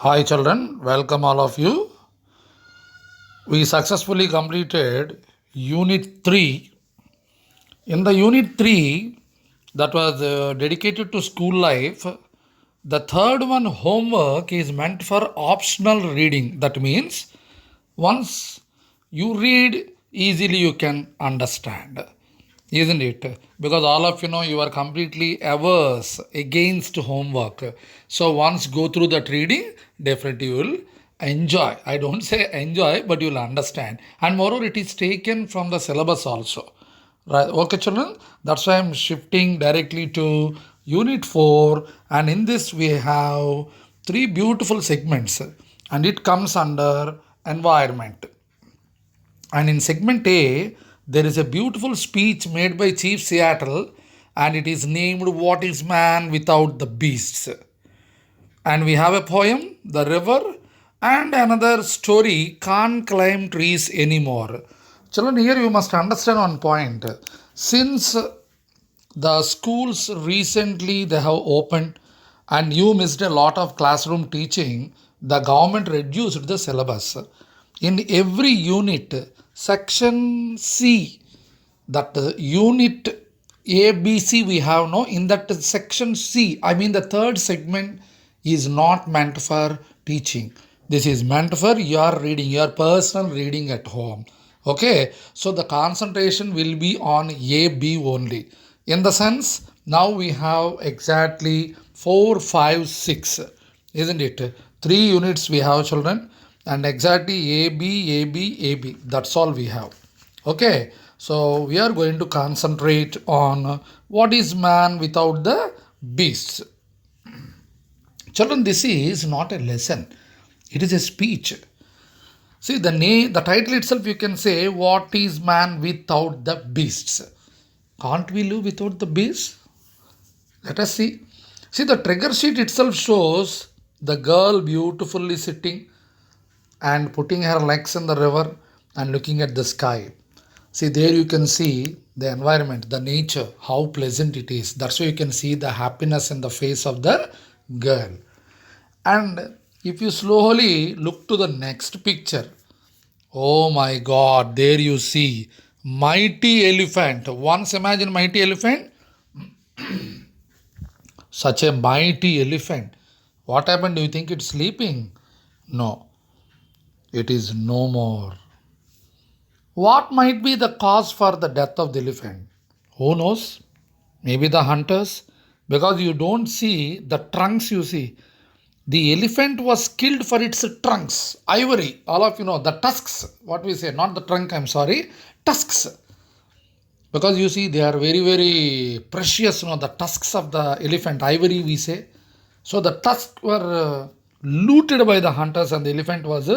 Hi children, welcome all of you. We successfully completed Unit 3. In the Unit 3 that was dedicated to school life, the third one homework is meant for optional reading. That means once you read easily you can understand, isn't it? Because all of you know you are completely averse against homework. So once go through that reading, definitely you will enjoy. I don't say enjoy, but you will understand. And moreover, it is taken from the syllabus also. Right. Okay, children. That's why I'm shifting directly to Unit 4. And in this, we have three beautiful segments. And it comes under environment. And in segment A, there is a beautiful speech made by Chief Seattle. And it is named What is Man Without the Beasts? And we have a poem, The River, and another story, Can't Climb Trees Anymore. Children, here you must understand one point. Since the schools recently they have opened and you missed a lot of classroom teaching, the government reduced the syllabus. In every unit, section C, that unit ABC we have no, in that section C, I mean the third segment is not meant for teaching. This is meant for your reading, your personal reading at home. Okay, so the concentration will be on AB only. In the sense, now we have exactly 4, 5, 6, isn't it? Three units we have, children, and exactly AB, AB, AB. That's all we have. Okay, so we are going to concentrate on what is man without the beasts. Children, this is not a lesson, it is a speech. See, the title itself, you can say, What is man without the beasts? Can't we live without the beasts? Let us see. See, the trigger sheet itself shows the girl beautifully sitting and putting her legs in the river and looking at the sky. See, there you can see the environment, the nature, how pleasant it is. That's why you can see the happiness in the face of the girl. And if you slowly look to the next picture, oh my God, there you see mighty elephant. Once imagine mighty elephant, such a mighty elephant. What happened? Do you think it's sleeping? No, it is no more. What might be the cause for the death of the elephant? Who knows? Maybe the hunters, because you don't see the trunks, you see. The elephant was killed for its trunks, ivory. All of you know the tusks, what we say, not the trunk, I'm sorry, tusks. Because you see, they are very, very precious, the tusks of the elephant, ivory, we say. So the tusks were looted by the hunters and the elephant was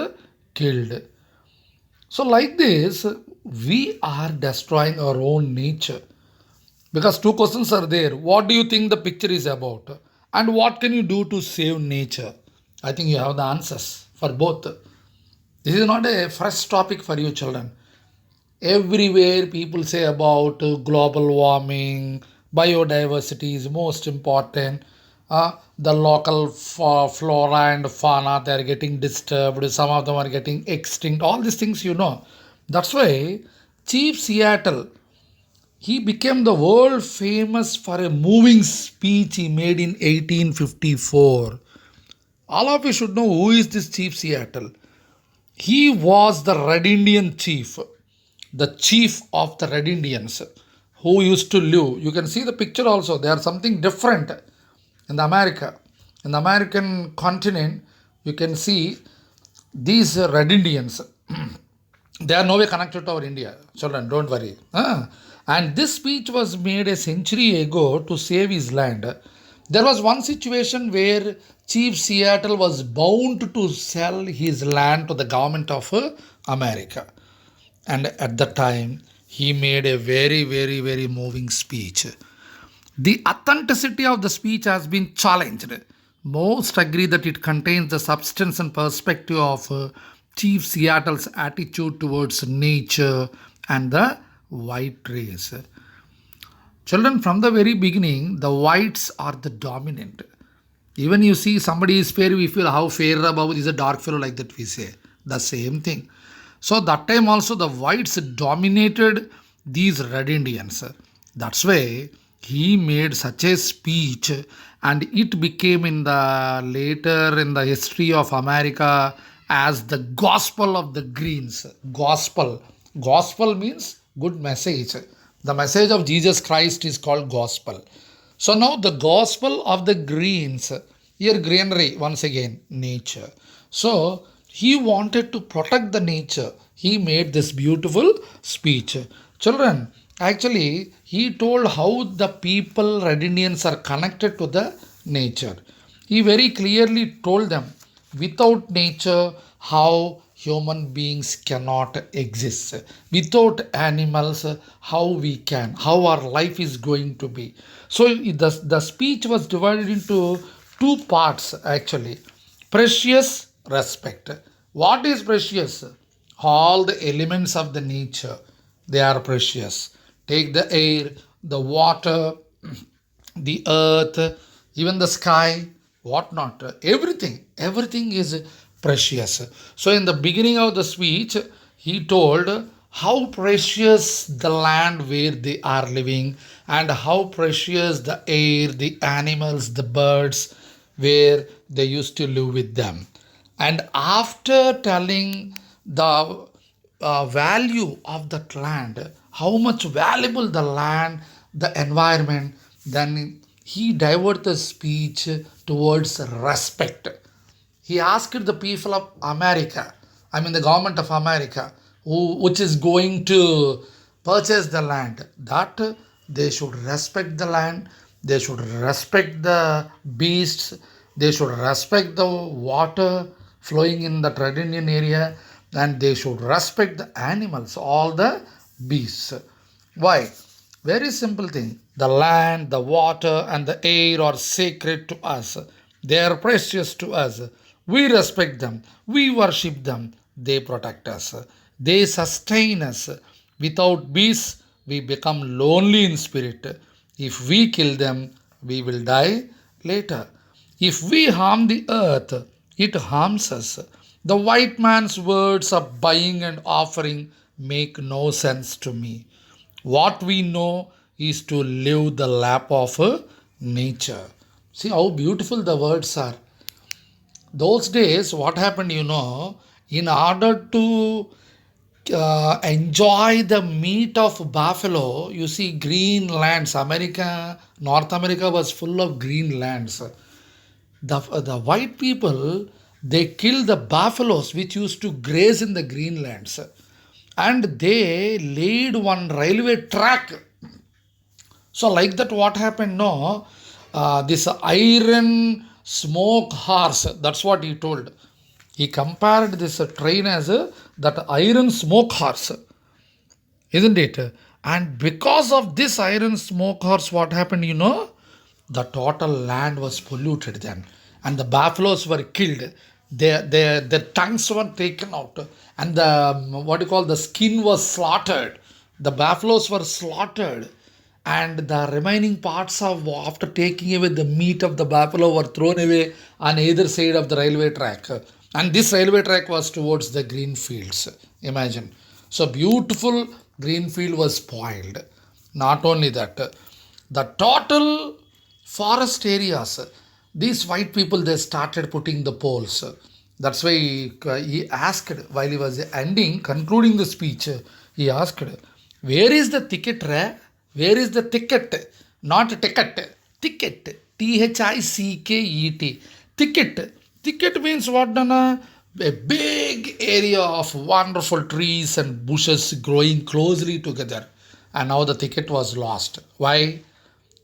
killed. So, like this, we are destroying our own nature. Because two questions are there. What do you think the picture is about? And what can you do to save nature? I think you have the answers for both. This is not a fresh topic for you, children. Everywhere people say about global warming, biodiversity is most important. The local flora and fauna, they are getting disturbed. Some of them are getting extinct. All these things, you know. That's why Chief Seattle, he became the world famous for a moving speech he made in 1854. All of you should know who is this Chief Seattle. He was the Red Indian chief, the chief of the Red Indians who used to live. You can see the picture also. They are something different in the America. In the American continent, you can see these Red Indians. They are no way connected to our India. Children, don't worry. And this speech was made a century ago to save his land. There was one situation where Chief Seattle was bound to sell his land to the government of America. And at the time, he made a very, very, very moving speech. The authenticity of the speech has been challenged. Most agree that it contains the substance and perspective of Chief Seattle's attitude towards nature and the white race. Children, from the very beginning, the whites are the dominant. Even you see somebody is fair, we feel how fair above is a dark fellow, like that we say. The same thing. So that time also the whites dominated these red Indians. That's why he made such a speech, and it became in the later in the history of America as the gospel of the greens. Gospel. Gospel means good message. The message of Jesus Christ is called gospel. So now the gospel of the greens, here greenery, once again, nature. So he wanted to protect the nature. He made this beautiful speech. Children, actually, he told how the people, red Indians, are connected to the nature. He very clearly told them without nature, how human beings cannot exist. Without animals, how we can, how our life is going to be. So the speech was divided into two parts actually. Precious, respect. What is precious? All the elements of the nature, they are precious. Take the air, the water, the earth, even the sky, whatnot, everything is precious. So, in the beginning of the speech, he told how precious the land where they are living, and how precious the air, the animals, the birds where they used to live with them. And after telling the value of that land, how much valuable the land, the environment, then he diverted the speech towards respect. He asked the people of America, I mean the government of America, which is going to purchase the land, that they should respect the land, they should respect the beasts, they should respect the water flowing in the Tradinian area, and they should respect the animals, all the beasts. Why? Very simple thing. The land, the water, and the air are sacred to us. They are precious to us. We respect them. We worship them. They protect us. They sustain us. Without beasts, we become lonely in spirit. If we kill them, we will die later. If we harm the earth, it harms us. The white man's words of buying and offering make no sense to me. What we know is to live the lap of nature. See how beautiful the words are. Those days, what happened, in order to enjoy the meat of buffalo, you see, green lands, America, North America was full of green lands. The white people, they killed the buffaloes which used to graze in the greenlands, and they laid one railway track. So like that, what happened? No, this iron smoke horse. That's what he told. He compared this train as that iron smoke horse, isn't it? And because of this iron smoke horse, what happened? The total land was polluted then, and the buffaloes were killed. Their tongues were taken out, and the what you call the skin was slaughtered. The buffaloes were slaughtered, and the remaining parts of after taking away the meat of the buffalo were thrown away on either side of the railway track. And this railway track was towards the green fields. Imagine. So beautiful green field was spoiled. Not only that, the total forest areas, these white people, they started putting the poles. That's why he asked, while he was ending, concluding the speech, he asked, where is the ticket? Where is the ticket? Not ticket. Ticket. Ticket. Ticket. Ticket means what, Dana? A big area of wonderful trees and bushes growing closely together. And now the ticket was lost. Why?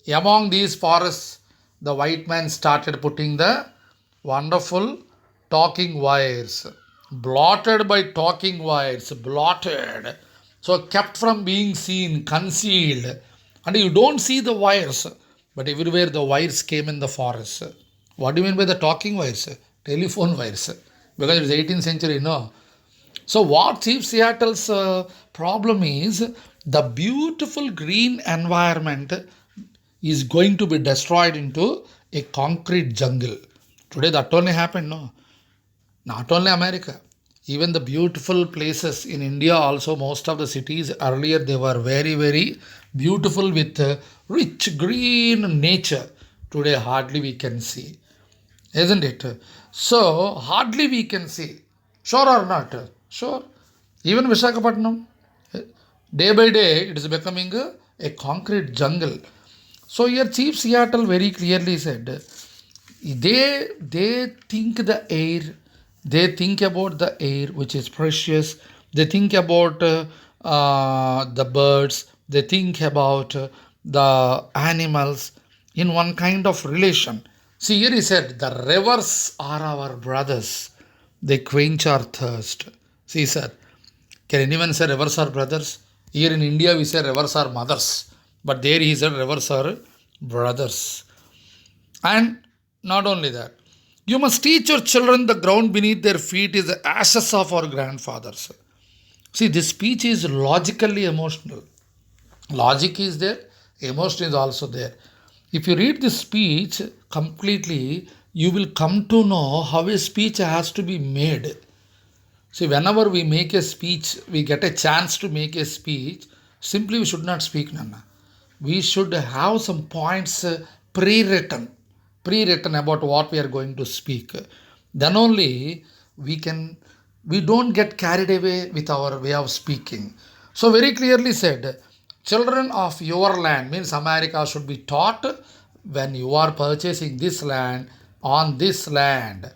Among these forests, the white man started putting the wonderful talking wires, blotted by talking wires, blotted, so kept from being seen, concealed. And you don't see the wires, but everywhere the wires came in the forest. What do you mean by the talking wires? Telephone wires. Because it's 18th century, no. So what Chief Seattle's problem is, the beautiful green environment is going to be destroyed into a concrete jungle. Today that only happened, no? Not only America, even the beautiful places in India also, most of the cities earlier they were very, very beautiful with rich green nature. Today hardly we can see, isn't it? So hardly we can see. Sure or not? Sure. Even Visakhapatnam, day by day it is becoming a concrete jungle. So here Chief Seattle very clearly said they think the air, they think about the air which is precious, they think about the birds, they think about the animals in one kind of relation. See, here he said the rivers are our brothers, they quench our thirst. See, sir, can anyone say rivers are brothers? Here in India we say rivers are mothers, but there he said rivers are brothers. And not only that, you must teach your children the ground beneath their feet is the ashes of our grandfathers. See, this speech is logically emotional. Logic is there, emotion is also there. If you read this speech completely, you will come to know how a speech has to be made. See, whenever we make a speech, we get a chance to make a speech, simply we should not speak, Nana. We should have some points pre-written about what we are going to speak. Then only we can, we don't get carried away with our way of speaking. So very clearly said, children of your land means America should be taught when you are purchasing this land, on this land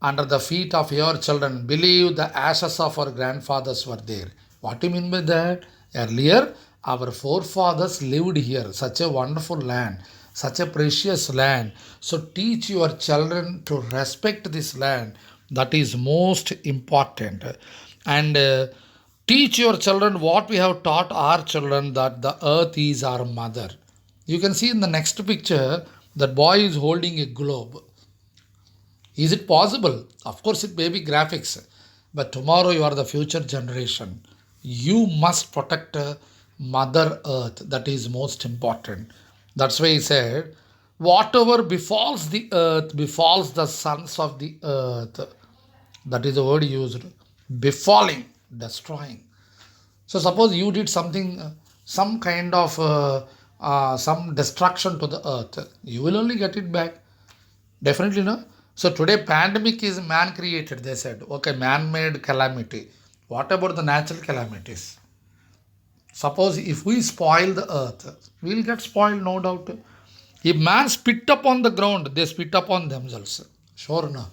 under the feet of your children. Believe the ashes of our grandfathers were there. What do you mean by that? Earlier, our forefathers lived here, such a wonderful land, such a precious land. So teach your children to respect this land. That is most important. And teach your children what we have taught our children, that the earth is our mother. You can see in the next picture that boy is holding a globe. Is it possible? Of course, it may be graphics, but tomorrow you are the future generation. You must protect Mother Earth. That is most important. That's why he said, whatever befalls the earth befalls the sons of the earth. That is the word used. Befalling, destroying. So suppose you did something, some kind of some destruction to the earth, you will only get it back. Definitely no. So today pandemic is man created. They said, okay, man made calamity. What about the natural calamities? Suppose if we spoil the earth, we will get spoiled, no doubt. If man spit upon the ground, they spit upon themselves. Sure, no.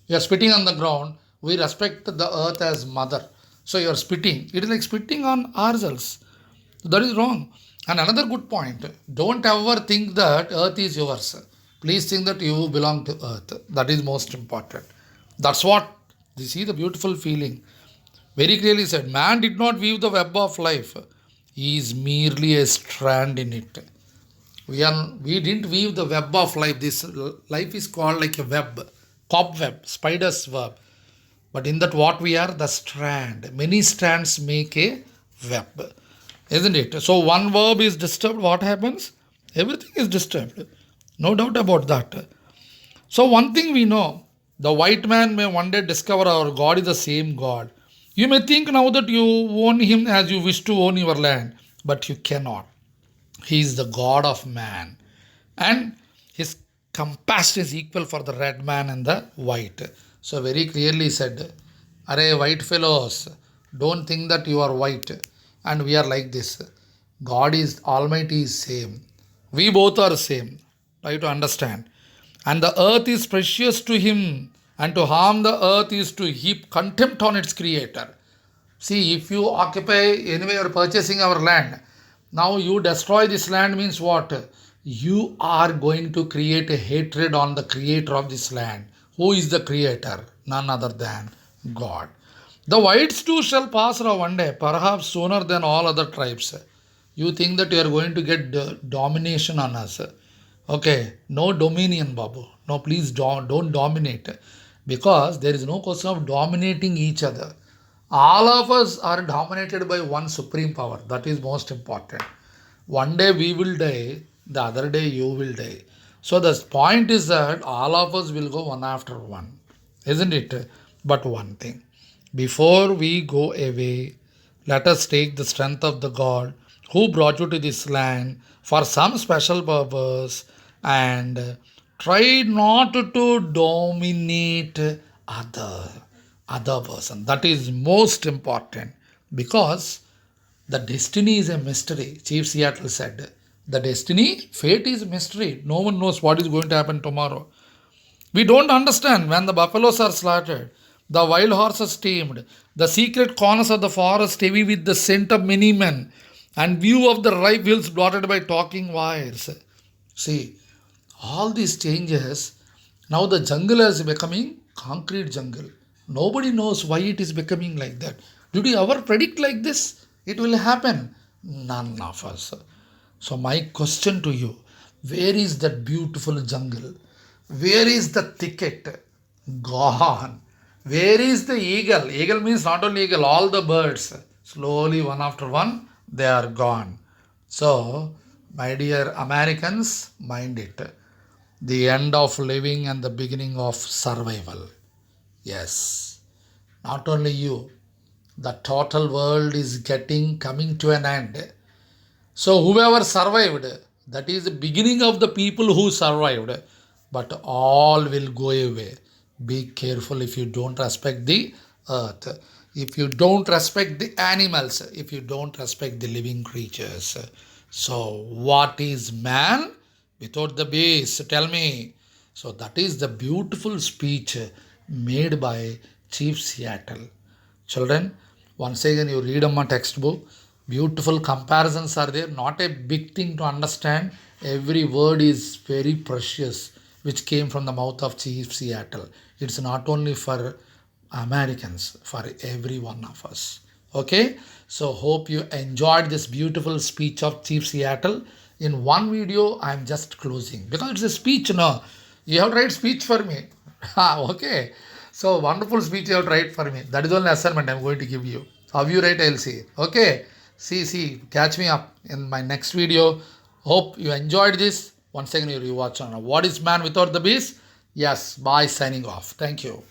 You are spitting on the ground. We respect the earth as mother. So you are spitting. It is like spitting on ourselves. That is wrong. And another good point, don't ever think that earth is yours. Please think that you belong to earth. That is most important. That's what, you see the beautiful feeling. Very clearly said, man did not weave the web of life. He is merely a strand in it. We didn't weave the web of life. This life is called like a web, cobweb, spider's web. But in that, what we are? The strand. Many strands make a web, isn't it? So one verb is disturbed. What happens? Everything is disturbed. No doubt about that. So one thing we know, the white man may one day discover our God is the same God. You may think now that you own him as you wish to own your land, but you cannot. He is the God of man. And his compassion is equal for the red man and the white. So very clearly said, Array white fellows, don't think that you are white and we are like this. God is Almighty is same. We both are same. Try to understand. And the earth is precious to him, and to harm the earth is to heap contempt on its creator. See, if you occupy, anyway, you are purchasing our land. Now you destroy this land means what? You are going to create a hatred on the creator of this land. Who is the creator? None other than God. The whites too shall pass around one day, perhaps sooner than all other tribes. You think that you are going to get domination on us. Okay, no dominion, Babu. No, please don't dominate. Because there is no question of dominating each other. All of us are dominated by one supreme power. That is most important. One day we will die, the other day you will die. So the point is that all of us will go one after one, isn't it? But one thing, before we go away, let us take the strength of the God who brought you to this land for some special purpose and try not to dominate other other person. That is most important because the destiny is a mystery. Chief Seattle said, the destiny, fate is mystery. No one knows what is going to happen tomorrow. We don't understand when the buffaloes are slaughtered, the wild horses tamed, the secret corners of the forest heavy with the scent of many men, and view of the ripe hills blotted by talking wires. See, all these changes, now the jungle is becoming concrete jungle. Nobody knows why it is becoming like that. Did you ever predict like this? It will happen. None of us. So my question to you, where is that beautiful jungle? Where is the thicket? Gone. Where is the eagle? Eagle means not only eagle, all the birds. Slowly, one after one, they are gone. So, my dear Americans, mind it. The end of living and the beginning of survival. Yes. Not only you, the total world is getting coming to an end. So whoever survived, that is the beginning of the people who survived, but all will go away. Be careful if you don't respect the earth, if you don't respect the animals, if you don't respect the living creatures. So what is man without the beast? Tell me. So that is the beautiful speech made by Chief Seattle. Children, once again you read a textbook. Beautiful comparisons are there. Not a big thing to understand. Every word is very precious, which came from the mouth of Chief Seattle. It's not only for Americans, for every one of us. Okay, so hope you enjoyed this beautiful speech of Chief Seattle. In one video, I'm just closing because it's a speech. No, you have to write speech for me. Okay, so wonderful speech you have to write for me. That is only assignment I'm going to give you. How you write, I'll see. Okay, see, catch me up in my next video. Hope you enjoyed this. Once again, you rewatch on What is Man Without the Beast? Yes, bye, signing off. Thank you.